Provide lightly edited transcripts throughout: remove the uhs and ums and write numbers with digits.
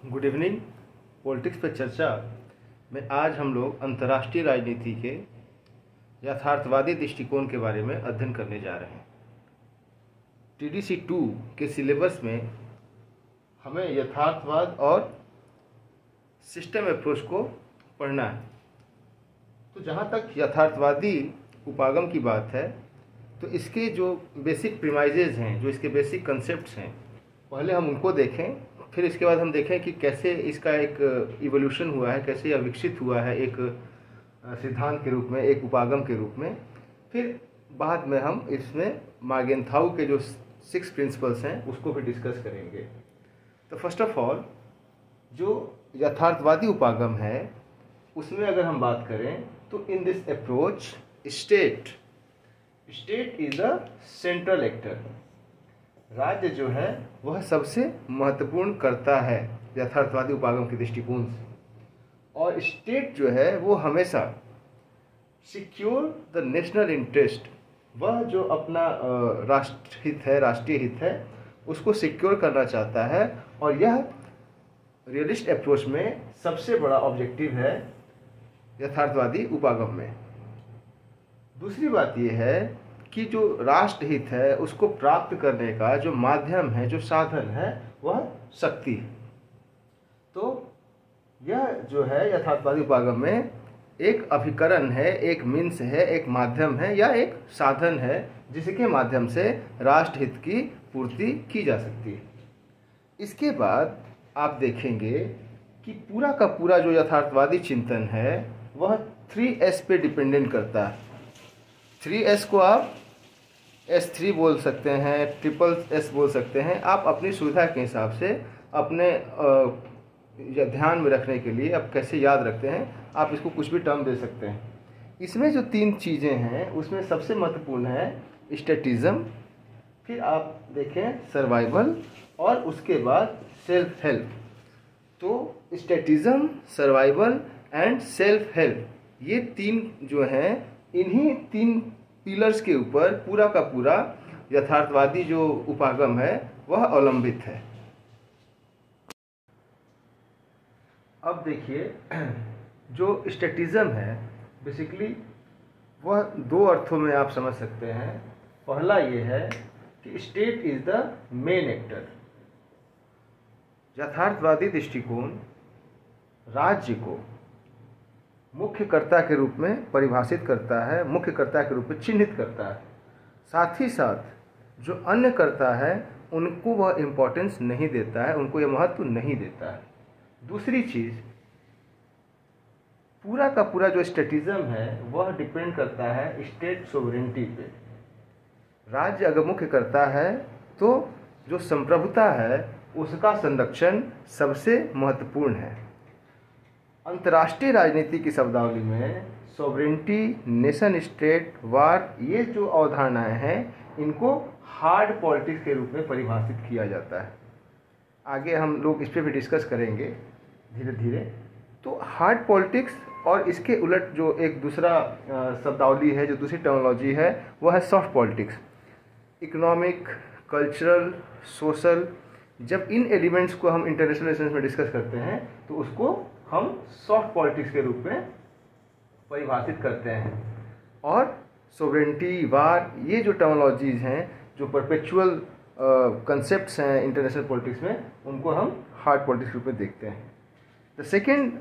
Good evening. Politics पर चर्चा में आज हम लोग अंतर्राष्ट्रीय राजनीति के यथार्थवादी दृष्टिकोण के बारे में अध्ययन करने जा रहे हैं। TDC 2 के सिलेबस में हमें यथार्थवाद और सिस्टम अप्रोच को पढ़ना है। तो जहाँ तक यथार्थवादी उपागम की बात है, तो इसके जो बेसिक प्रीमाइजेज हैं, जो इसके बेसिक कंसेप्ट्स हैं, पहले हम उनको देखें। फिर इसके बाद हम देखें कि कैसे इसका एक इवोल्यूशन हुआ है, कैसे यह विकसित हुआ है एक सिद्धांत के रूप में, एक उपागम के रूप में। फिर बाद में हम इसमें मार्गेंथाउ के जो 6 प्रिंसिपल्स हैं उसको भी डिस्कस करेंगे। तो फर्स्ट ऑफ ऑल जो यथार्थवादी उपागम है उसमें अगर हम बात करें तो in this approach state is the central actor. राज्य जो है वह सबसे महत्वपूर्ण कर्ता है यथार्थवादी उपागम के दृष्टिकोण से, और स्टेट जो है वो हमेशा सिक्योर द नेशनल इंटरेस्ट, वह जो अपना राष्ट्रीय हित है उसको सिक्योर करना चाहता है, और यह रियलिस्ट अप्रोच में सबसे बड़ा ऑब्जेक्टिव है यथार्थवादी उपागम में। दूसरी बात यह है कि जो राष्ट्रहित है उसको प्राप्त करने का जो माध्यम है, जो साधन है, वह शक्ति है। तो यह जो है यथार्थवादी उपागम में एक अभिकरण है, एक मीन्स है, एक माध्यम है या एक साधन है जिसके माध्यम से राष्ट्रहित की पूर्ति की जा सकती है। इसके बाद आप देखेंगे कि पूरा का पूरा जो यथार्थवादी चिंतन है वह 3S पे डिपेंडेंट करता है। 3S को आप S3 बोल सकते हैं, SSS बोल सकते हैं। आप अपनी सुविधा के हिसाब से अपने ध्यान में रखने के लिए आप कैसे याद रखते हैं, आप इसको कुछ भी टर्म दे सकते हैं। इसमें जो 3 चीज़ें हैं उसमें सबसे महत्वपूर्ण है स्टैटिज्म, फिर आप देखें सर्वाइवल, और उसके बाद सेल्फ हेल्प। तो स्टैटिज्म, सर्वाइवल एंड सेल्फ हेल्प, ये 3 जो हैं, इन्हीं 3 पिलर्स के ऊपर पूरा का पूरा यथार्थवादी जो उपागम है वह अवलंबित है। अब देखिए, जो स्टैटिज्म है बेसिकली वह 2 अर्थों में आप समझ सकते हैं। पहला ये है कि state is the main actor. यथार्थवादी दृष्टिकोण राज्य को मुख्य कर्ता के रूप में परिभाषित करता है, मुख्य कर्ता के रूप में चिन्हित करता है। साथ ही साथ जो अन्य कर्ता है उनको वह इम्पोर्टेंस नहीं देता है, उनको यह महत्व नहीं देता है। दूसरी चीज़, पूरा का पूरा जो स्टैटिज्म है वह डिपेंड करता है स्टेट सोवरेनिटी पे। राज्य अगर मुख्य करता है तो जो संप्रभुता है उसका संरक्षण सबसे महत्वपूर्ण है। अंतर्राष्ट्रीय राजनीति की शब्दावली में सोवरेनिटी, नेशन स्टेट, वार, ये जो अवधारणाएं हैं इनको हार्ड पॉलिटिक्स के रूप में परिभाषित किया जाता है। आगे हम लोग इस पर भी डिस्कस करेंगे धीरे धीरे। तो हार्ड पॉलिटिक्स और इसके उलट जो एक दूसरा शब्दावली है, जो दूसरी टर्मिनोलॉजी है, वह है soft politics. Economic, cultural, social, जब इन एलिमेंट्स को हम इंटरनेशनल रिलेशंस में डिस्कस करते हैं तो उसको हम सॉफ्ट पॉलिटिक्स के रूप में परिभाषित करते हैं। और सोवरेनिटी, वार, ये जो टर्मिनोलॉजीज हैं, जो परपेचुअल कंसेप्ट्स हैं इंटरनेशनल पॉलिटिक्स में, उनको हम हार्ड पॉलिटिक्स के रूप में देखते हैं। द सेकेंड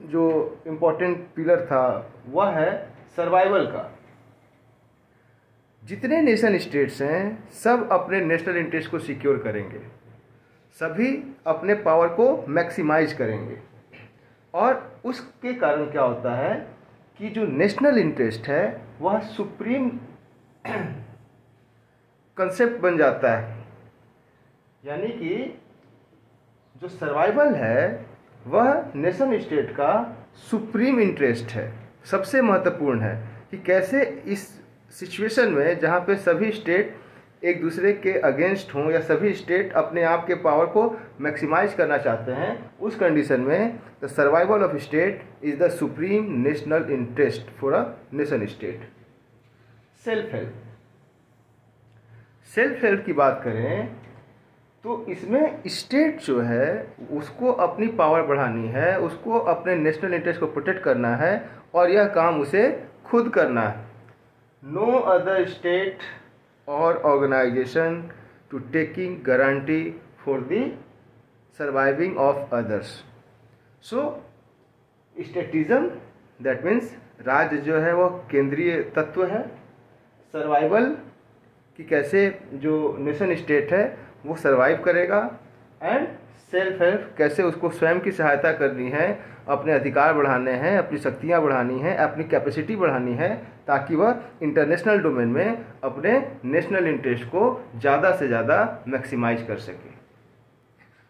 जो इम्पोर्टेंट पिलर था वह है सर्वाइवल का। जितने नेशन स्टेट्स हैं सब अपने नेशनल इंटरेस्ट को सिक्योर करेंगे, सभी अपने पावर को मैक्सिमाइज करेंगे, और उसके कारण क्या होता है कि जो नेशनल इंटरेस्ट है वह सुप्रीम कंसेप्ट बन जाता है। यानी कि जो सर्वाइवल है वह नेशन स्टेट का सुप्रीम इंटरेस्ट है, सबसे महत्वपूर्ण है कि कैसे इस सिचुएशन में जहाँ पे सभी स्टेट एक दूसरे के अगेंस्ट हों या सभी स्टेट अपने आप के पावर को मैक्सिमाइज करना चाहते हैं, उस कंडीशन में the survival of state is the supreme national interest for a nation state. Self help की बात करें तो इसमें स्टेट जो है उसको अपनी पावर बढ़ानी है, उसको अपने नेशनल इंटरेस्ट को प्रोटेक्ट करना है और यह काम उसे खुद करना है। नो अदर स्टेट और organisation to taking guarantee for the surviving of others. So statism that means राज्य जो है वो केंद्रीय तत्व है। सर्वाइवल कि कैसे जो नेशन स्टेट है वो सर्वाइव करेगा, एंड सेल्फ हेल्प कैसे उसको स्वयं की सहायता करनी है, अपने अधिकार बढ़ाने हैं, अपनी शक्तियाँ बढ़ानी हैं, अपनी कैपेसिटी बढ़ानी है, ताकि वह इंटरनेशनल डोमेन में अपने नेशनल इंटरेस्ट को ज़्यादा से ज़्यादा मैक्सिमाइज कर सके।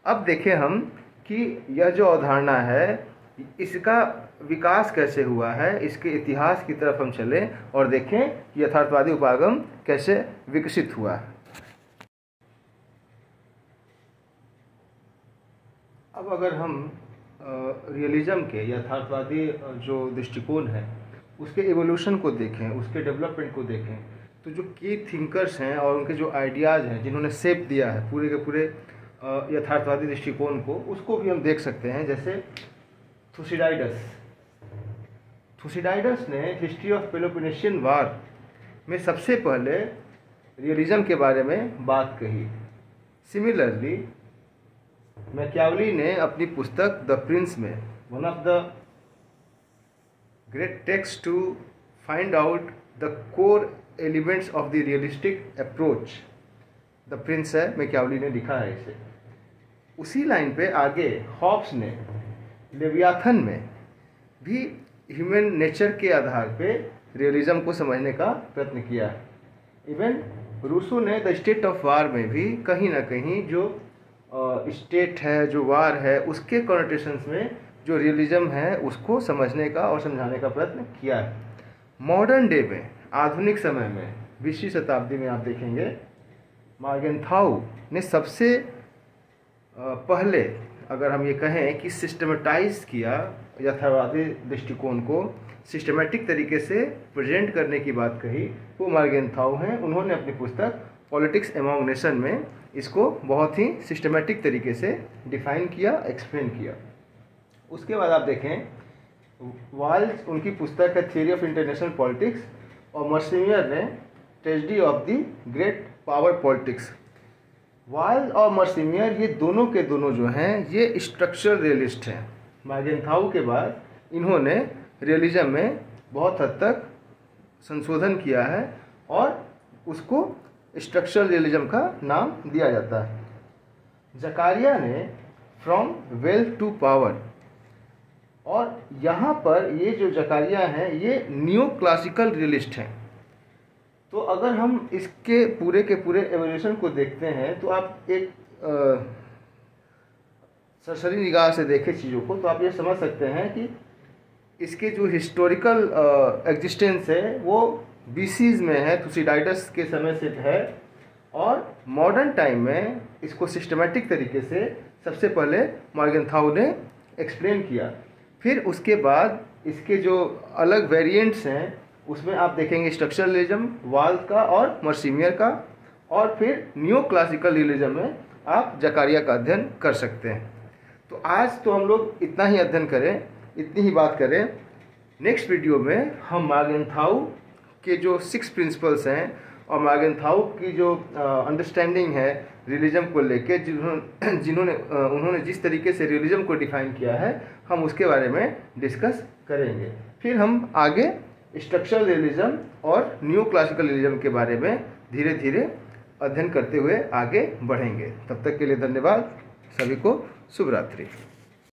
अब देखें हम कि यह जो अवधारणा है इसका विकास कैसे हुआ है, इसके इतिहास की तरफ हम चलें और देखें कि यथार्थवादी उपागम कैसे विकसित हुआ है। अब अगर हम रियलिज्म के यथार्थवादी जो दृष्टिकोण है उसके एवोल्यूशन को देखें, उसके डेवलपमेंट को देखें, तो जो की थिंकर्स हैं और उनके जो आइडियाज़ हैं जिन्होंने शेप दिया है पूरे के पूरे यथार्थवादी दृष्टिकोण को, उसको भी हम देख सकते हैं। जैसे थुसिडाइडस ने हिस्ट्री ऑफ पेलोपोनेशियन वार में सबसे पहले रियलिज्म के बारे में बात कही। सिमिलरली मैकियावेली ने अपनी पुस्तक द प्रिंस में one of the great text to find out the core elements of the realistic approach, the prince है, मैकियावेली ने लिखा है इसे। उसी लाइन पे आगे हॉब्स ने लेवियाथन में भी ह्यूमन नेचर के आधार पे रियलिज्म को समझने का प्रयत्न किया है। इवन रूसो ने द स्टेट ऑफ वार में भी कहीं ना कहीं जो स्टेट है, जो वार है, उसके कॉनोटेशंस में जो रियलिज्म है उसको समझने का और समझाने का प्रयत्न किया है। मॉडर्न डे में, आधुनिक समय में, 20वीं शताब्दी में आप देखेंगे मॉर्गेनथाउ ने सबसे पहले, अगर हम ये कहें कि सिस्टमेटाइज किया यथार्थवादी दृष्टिकोण को, सिस्टमेटिक तरीके से प्रेजेंट करने की बात कही, वो मॉर्गेनथाउ हैं। उन्होंने अपनी पुस्तक पॉलिटिक्स अमॉन्ग नेशन में इसको बहुत ही सिस्टमेटिक तरीके से डिफाइन किया, एक्सप्लेन किया। उसके बाद आप देखें वाल्स, उनकी पुस्तक है थियरी ऑफ इंटरनेशनल पॉलिटिक्स, और मर्सिमियर ने tragedy of the great power politics. Waltz और मर्सिमियर ये दोनों के दोनों जो हैं ये स्ट्रक्चरल रियलिस्ट हैं। मॉर्गेनथाउ के बाद इन्होंने रियलिज्म में बहुत हद तक संशोधन किया है और उसको स्ट्रक्चरल रियलिज्म का नाम दिया जाता है। जकारिया ने फ्रॉम वेल्थ टू पावर, और यहाँ पर ये जो जकारिया हैं ये न्यू क्लासिकल रियलिस्ट हैं। तो अगर हम इसके पूरे के पूरे एवोल्यूशन को देखते हैं तो आप एक सरसरी निगाह से देखें चीज़ों को तो आप ये समझ सकते हैं कि इसके जो हिस्टोरिकल एग्जिस्टेंस है वो बीसीज में है, थुसिडाइडस के समय से है, और मॉडर्न टाइम में इसको सिस्टमेटिक तरीके से सबसे पहले मॉर्गेनथाउ ने एक्सप्लेन किया। फिर उसके बाद इसके जो अलग वेरिएंट्स हैं उसमें आप देखेंगे स्ट्रक्चरल रियलिज्म वाल्स का और मर्सिमियर का, और फिर न्यू क्लासिकल रियलिज्म में आप जकारिया का अध्ययन कर सकते हैं। तो आज तो हम लोग इतना ही अध्ययन करें, इतनी ही बात करें। नेक्स्ट वीडियो में हम मॉर्गेनथाउ के जो 6 प्रिंसिपल्स हैं और मॉर्गेनथाउ की जो अंडरस्टैंडिंग है रियलिज्म को लेके, उन्होंने जिस तरीके से रियलिज्म को डिफाइन किया है, हम उसके बारे में डिस्कस करेंगे। फिर हम आगे स्ट्रक्चरल रियलिज्म और न्यू क्लासिकल रियलिज्म के बारे में धीरे धीरे अध्ययन करते हुए आगे बढ़ेंगे। तब तक के लिए धन्यवाद। सभी को शुभ रात्रि।